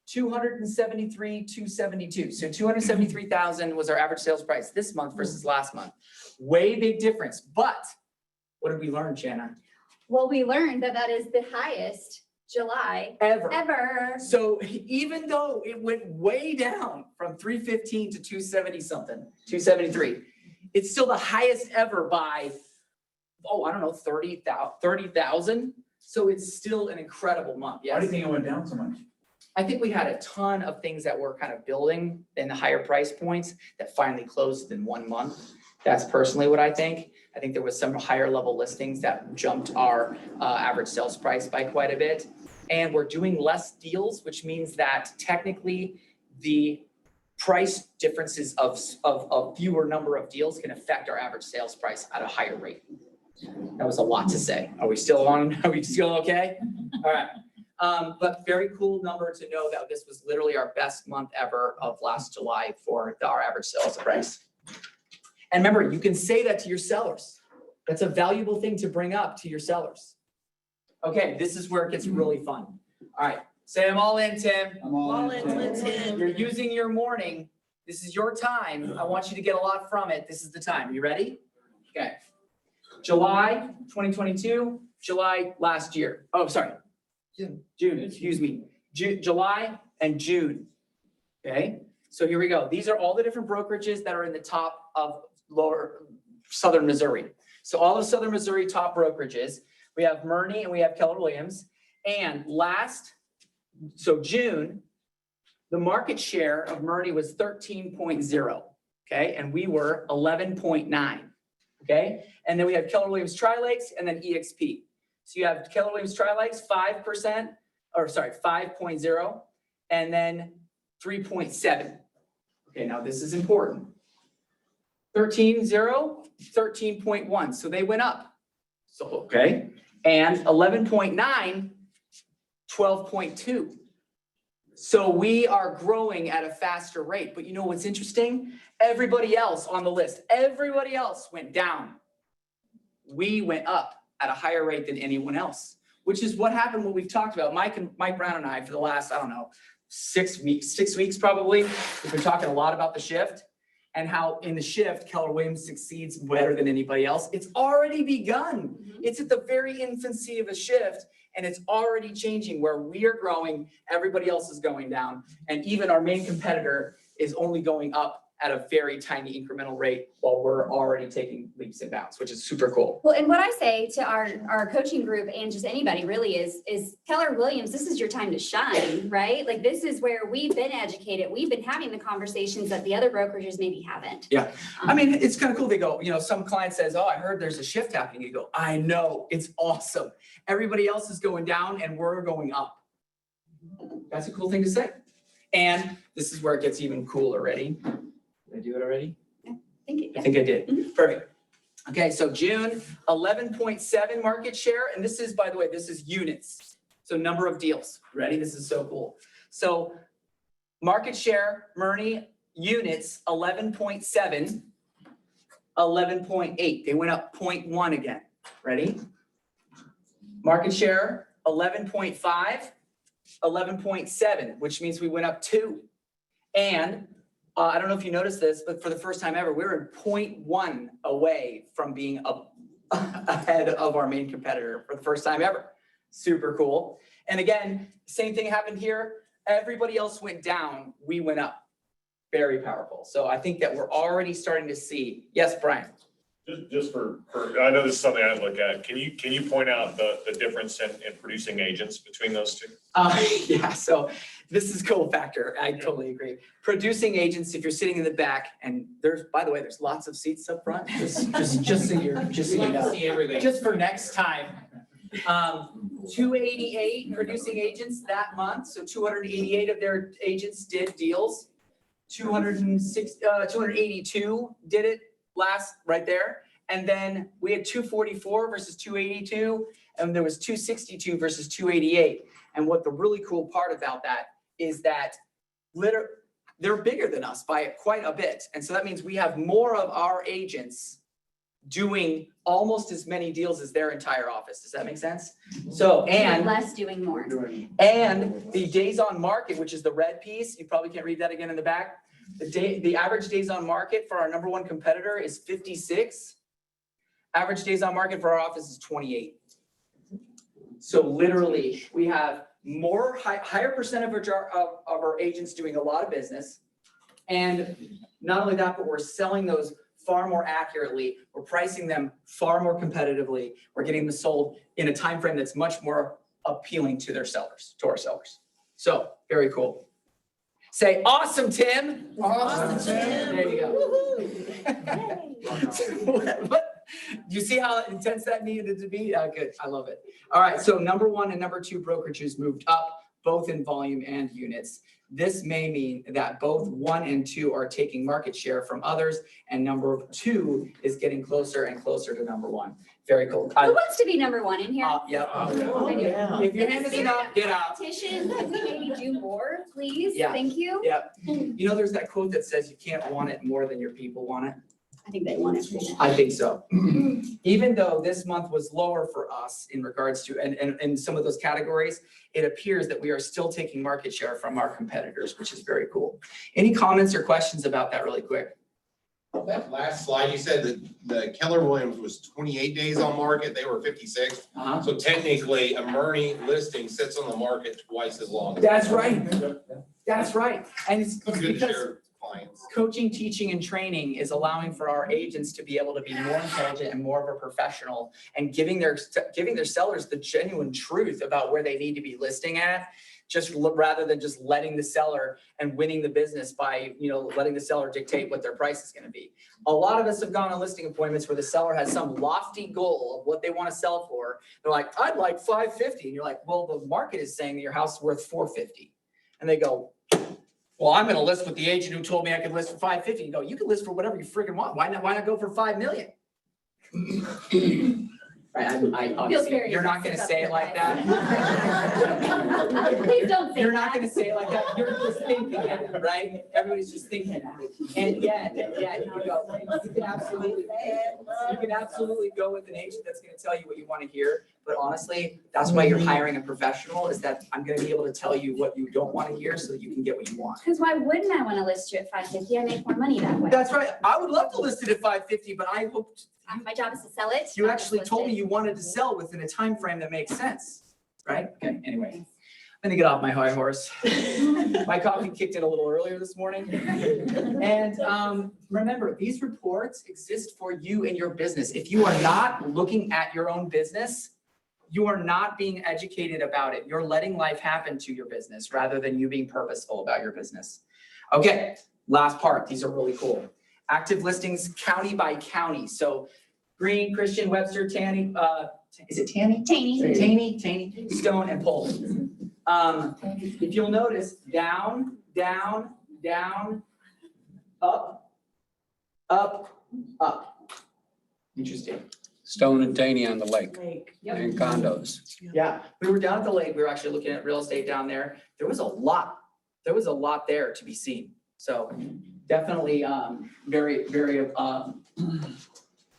Speaker 1: 272. So 273,000 was our average sales price this month versus last month. Way big difference. But what did we learn, Jana?
Speaker 2: Well, we learned that is the highest July ever.
Speaker 1: So even though it went way down from 315 to 270 something, 273, it's still the highest ever by, I don't know, 30,000. So it's still an incredible month. Yes.
Speaker 18: Why do you think it went down so much?
Speaker 1: I think we had a ton of things that were kind of building in the higher price points that finally closed in 1 month. That's personally what I think. I think there was some higher level listings that jumped our average sales price by quite a bit. And we're doing less deals, which means that technically the price differences of fewer number of deals can affect our average sales price at a higher rate. That was a lot to say. Are we still okay? All right. But very cool number to know that this was literally our best month ever of last July for our average sales price. And remember, you can say that to your sellers. That's a valuable thing to bring up to your sellers. Okay, this is where it gets really fun. All right, say I'm all in, Tim.
Speaker 18: I'm all in,
Speaker 1: Tim. You're using your morning. This is your time. I want you to get a lot from it. This is the time. You ready? Okay. July 2022, July last year. Oh, sorry. June, excuse me. July and June. Okay, so here we go. These are all the different brokerages that are in the top of lower Southern Missouri. So all of Southern Missouri top brokerages. We have Murney and we have Keller Williams. And June, the market share of Murney was 13.0. Okay, and we were 11.9. Okay, and then we have Keller Williams Tri-Lakes and then EXP. So you have Keller Williams Tri-Lakes 5.0, and then 3.7. Okay, now this is important. 13.0, 13.1, so they went up. So, okay, and 11.9, 12.2. So we are growing at a faster rate, but you know what's interesting? Everybody else on the list, everybody else went down. We went up at a higher rate than anyone else, which is what happened, what we've talked about. Mike Brown and I, for the last, 6 weeks probably, we've been talking a lot about the shift and how in the shift, Keller Williams succeeds better than anybody else. It's already begun. It's at the very infancy of a shift, and it's already changing where we are growing, everybody else is going down, and even our main competitor is only going up at a very tiny incremental rate while we're already taking leaps and bounds, which is super cool.
Speaker 2: Well, and what I say to our coaching group and just anybody really is Keller Williams, this is your time to shine, right? Like this is where we've been educated. We've been having the conversations that the other brokerages maybe haven't.
Speaker 1: Yeah. I mean, it's kind of cool. They go, some client says, oh, I heard there's a shift happening. You go, I know, it's awesome. Everybody else is going down and we're going up. That's a cool thing to say. And this is where it gets even cooler. Ready? Did I do it already?
Speaker 2: I
Speaker 1: think I did. Perfect. Okay, so June, 11.7 market share. And this is, by the way, this is units. So number of deals, ready? This is so cool. So market share, Murney, units, 11.7, 11.8. They went up 0.1 again. Ready? Market share, 11.5, 11.7, which means we went up 2. And I don't know if you noticed this, but for the first time ever, we were 0.1 away from being ahead of our main competitor for the first time ever. Super cool. And again, same thing happened here. Everybody else went down, we went up. Very powerful. So I think that we're already starting to see. Yes, Brian.
Speaker 19: Just for, I know this is something I look at. Can you point out the difference in producing agents between those two?
Speaker 1: Yeah, so this is cool factor. I totally agree. Producing agents, if you're sitting in the back, and by the way, there's lots of seats up front, just so you know.
Speaker 19: See everything.
Speaker 1: Just for next time. 288 producing agents that month. So 288 of their agents did deals. 282 did it last right there. And then we had 244 versus 282, and there was 262 versus 288. And what the really cool part about that is that they're bigger than us by quite a bit. And so that means we have more of our agents doing almost as many deals as their entire office. Does that make sense? So, and
Speaker 2: Less doing more.
Speaker 1: and the days on market, which is the red piece, you probably can't read that again in the back. The average days on market for our number one competitor is 56. Average days on market for our office is 28. So literally, we have higher percentage of our agents doing a lot of business. And not only that, but we're selling those far more accurately. We're pricing them far more competitively. We're getting them sold in a time frame that's much more appealing to our sellers. So very cool. Say, awesome, Tim.
Speaker 12: Awesome, Tim.
Speaker 1: There you go. What? Do you see how intense that needed to be? Good, I love it. All right, so number 1 and number 2 brokerages moved up, both in volume and units. This may mean that both 1 and 2 are taking market share from others, and number 2 is getting closer and closer to number 1. Very cool.
Speaker 2: Who wants to be number 1 in here?
Speaker 1: Yep.
Speaker 2: I do.
Speaker 1: If your hand isn't up, get out.
Speaker 2: Competition, can we maybe do more, please?
Speaker 1: Yeah.
Speaker 2: Thank you.
Speaker 1: Yep. You know, there's that quote that says you can't want it more than your people want it.
Speaker 2: I think they want it.
Speaker 1: I think so. Even though this month was lower for us in regards to, and some of those categories, it appears that we are still taking market share from our competitors, which is very cool. Any comments or questions about that really quick?
Speaker 20: That last slide, you said that the Keller Williams was 28 days on market, they were 56. So technically, a Murney listing sits on the market twice as long.
Speaker 1: That's right. That's right. And it's
Speaker 20: Good
Speaker 1: because
Speaker 20: share of clients.
Speaker 1: coaching, teaching, and training is allowing for our agents to be able to be more intelligent and more of a professional, and giving their sellers the genuine truth about where they need to be listing at, rather than just letting the seller and winning the business by, letting the seller dictate what their price is going to be. A lot of us have gone on listing appointments where the seller has some lofty goal of what they want to sell for. They're like, I'd like $550. And you're like, well, the market is saying that your house is worth $450. And they go, well, I'm going to list with the agent who told me I could list for $550. You go, you can list for whatever you freaking want. Why not go for $5 million? Right, obviously, you're not going to say it like that.
Speaker 2: Please don't say
Speaker 1: You're not going to say it like that. You're just thinking it, right? Everybody's just thinking it. And yet, you can absolutely go with an agent that's going to tell you what you want to hear. But honestly, that's why you're hiring a professional, is that I'm going to be able to tell you what you don't want to hear so that you can get what you want.
Speaker 2: Because why wouldn't I want to list you at $550? I make more money that way.
Speaker 1: That's right. I would love to list it at $550, but I hope
Speaker 2: my job is to sell it.
Speaker 1: you actually told me you wanted to sell within a time frame that makes sense, right? Okay, anyway, I'm gonna get off my high horse. My coffee kicked in a little earlier this morning. And remember, these reports exist for you and your business. If you are not looking at your own business, you are not being educated about it. You're letting life happen to your business rather than you being purposeful about your business. Okay, last part. These are really cool. Active listings county by county. So Greene, Christian, Webster, Taney, is it Taney? Taney, Stone, and Polk. If you'll notice, down, down, down, up, up, up. Interesting.
Speaker 15: Stone and Taney on the lake and condos.
Speaker 1: Yeah, we were down at the lake, we were actually looking at real estate down there. There was a lot there to be seen. So definitely, very,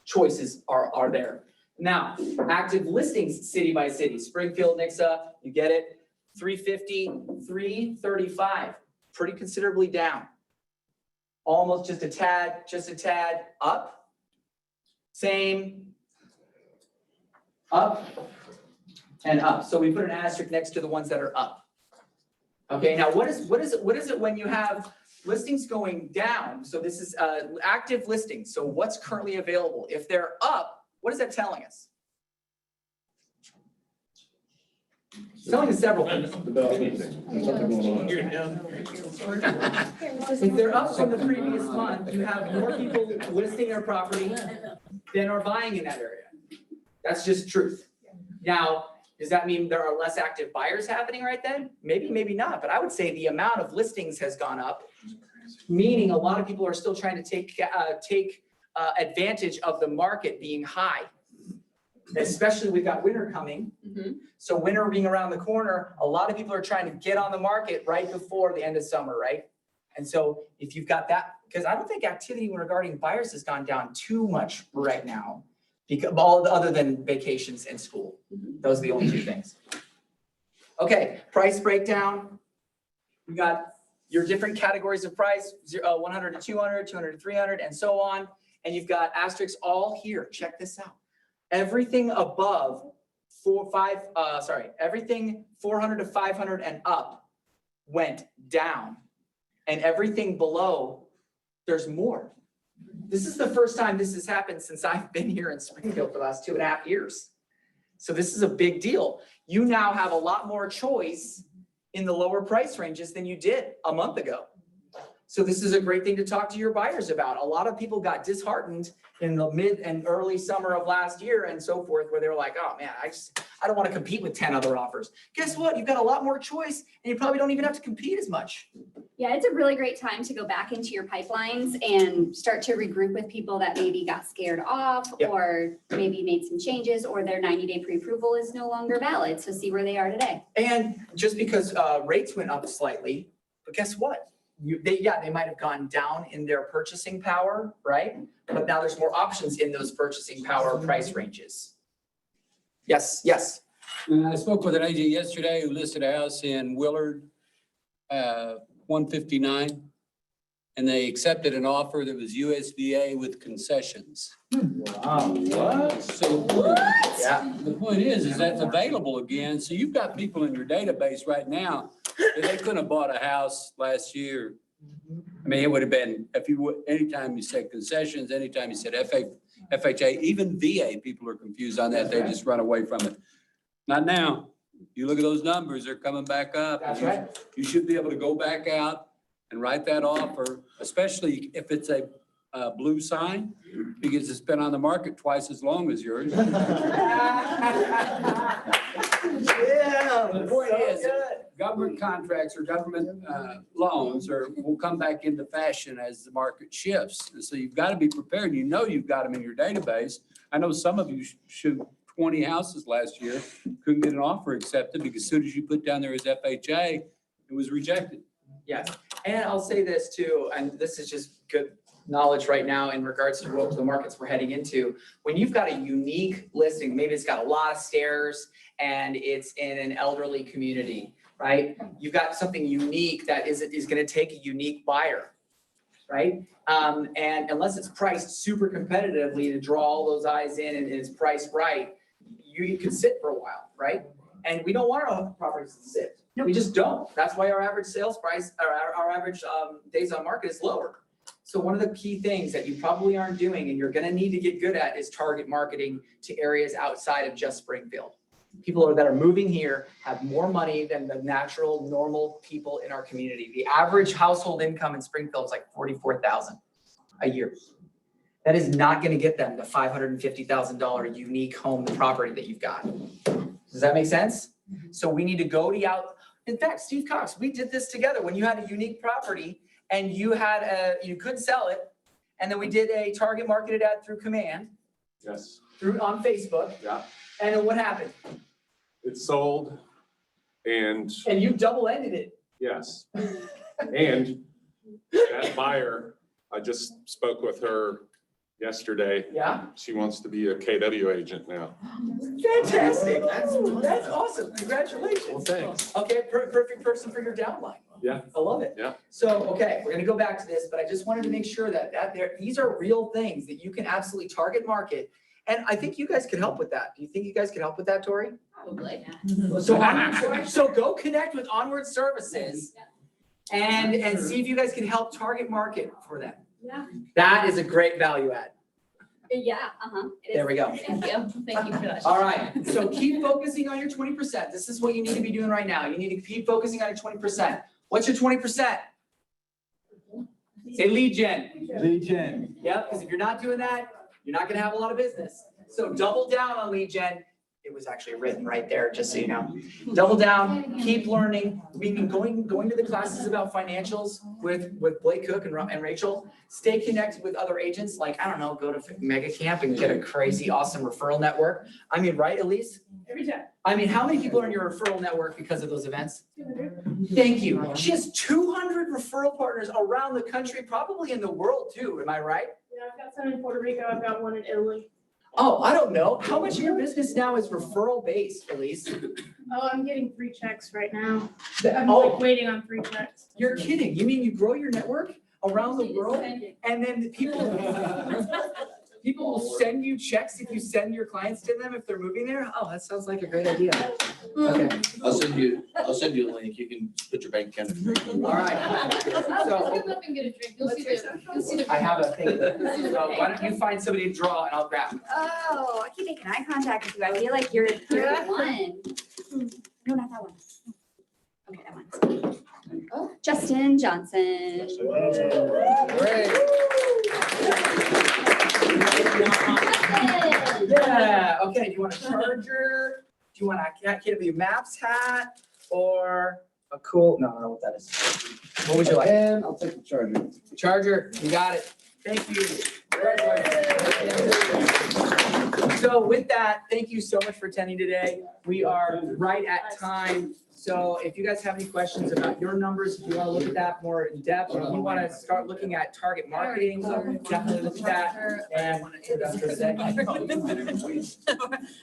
Speaker 1: choices are there. Now, active listings, city by city, Springfield, Nixa, you get it, 350, 335, pretty considerably down. Almost just a tad up. Same, up and up. So we put an asterisk next to the ones that are up. Okay, now what is it when you have listings going down? So this is active listings. So what's currently available? If they're up, what is that telling us? It's telling us several things. If they're up from the previous month, you have more people listing their property than are buying in that area. That's just truth. Now, does that mean there are less active buyers happening right then? Maybe, maybe not, but I would say the amount of listings has gone up, meaning a lot of people are still trying to take advantage of the market being high. Especially we've got winter coming. So winter being around the corner, a lot of people are trying to get on the market right before the end of summer, right? And so if you've got that, because I don't think activity regarding buyers has gone down too much right now, because other than vacations and school. Those are the only two things. Okay, price breakdown. We got your different categories of price, 100 to 200, 200 to 300, and so on. And you've got asterisks all here. Check this out. Everything above everything 400 to 500 and up went down. And everything below, there's more. This is the first time this has happened since I've been here in Springfield for the last 2.5 years. So this is a big deal. You now have a lot more choice in the lower price ranges than you did a month ago. So this is a great thing to talk to your buyers about. A lot of people got disheartened in the mid and early summer of last year and so forth, where they were like, oh man, I don't want to compete with 10 other offers. Guess what? You've got a lot more choice and you probably don't even have to compete as much.
Speaker 2: Yeah, it's a really great time to go back into your pipelines and start to regroup with people that maybe got scared off or maybe made some changes, or their 90-day pre-approval is no longer valid. So see where they are today.
Speaker 1: And just because rates went up slightly, but guess what? They might have gone down in their purchasing power, right? But now there's more options in those purchasing power price ranges. Yes.
Speaker 15: I spoke with an agent yesterday who listed a house in Willard, 159. And they accepted an offer that was USDA with concessions.
Speaker 1: Wow, what?
Speaker 15: So
Speaker 1: yeah,
Speaker 15: the point is that's available again. So you've got people in your database right now that they couldn't have bought a house last year. I mean, it would have been, if you would, anytime you said concessions, anytime you said FHA, even VA, people are confused on that. They just run away from it. Not now. You look at those numbers, they're coming back up.
Speaker 1: That's right.
Speaker 15: You should be able to go back out and write that offer, especially if it's a blue sign, because it's been on the market twice as long as yours.
Speaker 1: Yeah,
Speaker 15: The point
Speaker 1: so
Speaker 15: is,
Speaker 1: good.
Speaker 15: government contracts or government loans will come back into fashion as the market shifts. And so you've got to be prepared. You know you've got them in your database. I know some of you should 20 houses last year, couldn't get an offer accepted because as soon as you put down there as FHA, it was rejected.
Speaker 1: Yes, and I'll say this too, and this is just good knowledge right now in regards to what the markets we're heading into. When you've got a unique listing, maybe it's got a lot of stairs and it's in an elderly community, right? You've got something unique that is going to take a unique buyer, right? And unless it's priced super competitively to draw all those eyes in and it's priced right, you can sit for a while, right? And we don't want our properties to sit. We just don't. That's why our average sales price, or our average days on market is lower. So one of the key things that you probably aren't doing and you're gonna need to get good at is target marketing to areas outside of just Springfield. People that are moving here have more money than the natural, normal people in our community. The average household income in Springfield is like $44,000 a year. That is not gonna get them the $550,000 unique home property that you've got. Does that make sense? So we need to go to out. In fact, Steve Cox, we did this together when you had a unique property and you had you could sell it. And then we did a target marketed ad through Command.
Speaker 19: Yes.
Speaker 1: on Facebook.
Speaker 15: Yeah.
Speaker 1: And then what happened?
Speaker 19: It sold and
Speaker 1: And you double-ended it.
Speaker 19: yes. And that buyer, I just spoke with her yesterday.
Speaker 1: Yeah?
Speaker 19: She wants to be a KW agent now.
Speaker 1: Fantastic. That's awesome. Congratulations.
Speaker 19: Well, thanks.
Speaker 1: Okay, perfect person for your downline.
Speaker 19: Yeah.
Speaker 1: I love it.
Speaker 19: Yeah.
Speaker 1: So, okay, we're gonna go back to this, but I just wanted to make sure that these are real things that you can absolutely target market. And I think you guys could help with that. Do you think you guys could help with that, Tori?
Speaker 2: Probably.
Speaker 1: So go connect with Onward Services and see if you guys can help target market for them.
Speaker 2: Yeah.
Speaker 1: That is a great value add.
Speaker 2: Yeah, it is.
Speaker 1: There we go.
Speaker 2: Thank you. Thank you for that.
Speaker 1: All right, so keep focusing on your 20%. This is what you need to be doing right now. You need to keep focusing on your 20%. What's your 20%? Say lead gen.
Speaker 17: Lead gen.
Speaker 1: Yep, because if you're not doing that, you're not gonna have a lot of business. So double down on lead gen. It was actually written right there, just so you know. Double down, keep learning. Meaning going to the classes about financials with Blake Cook and Rachel. Stay connected with other agents, like, I don't know, go to Mega Camp and get a crazy, awesome referral network. I mean, right, Elise?
Speaker 13: Every time.
Speaker 1: I mean, how many people are in your referral network because of those events? Thank you. She has 200 referral partners around the country, probably in the world too, am I right?
Speaker 13: Yeah, I've got some in Puerto Rico, I've got one in Italy.
Speaker 1: Oh, I don't know. How much of your business now is referral based, Elise?
Speaker 13: Oh, I'm getting 3 checks right now.
Speaker 1: I'm
Speaker 13: I'm like waiting on 3 checks.
Speaker 1: You're kidding. You mean you grow your network around the world and then people will send you checks if you send your clients to them if they're moving there? Oh, that sounds like a great idea. Okay.
Speaker 6: I'll send you a link. You can put your bank account.
Speaker 1: All right. So
Speaker 13: Come up and get a drink. You'll see the.
Speaker 1: I have a thing. So why don't you find somebody to draw and I'll grab them.
Speaker 2: Oh, I keep making eye contact with you. I feel like you're the one. No, not that one. Okay, that one. Oh, Justin Johnson.
Speaker 1: Great. Yeah, okay, do you want a charger? Do you want a KW Maps hat or a cool, no, I don't know what that is. What would you like?
Speaker 17: And I'll take the charger.
Speaker 1: Charger, you got it. Thank you. So with that, thank you so much for attending today. We are right at time. So if you guys have any questions about your numbers, if you want to look at that more in depth, or if you want to start looking at target marketing, definitely look at that. And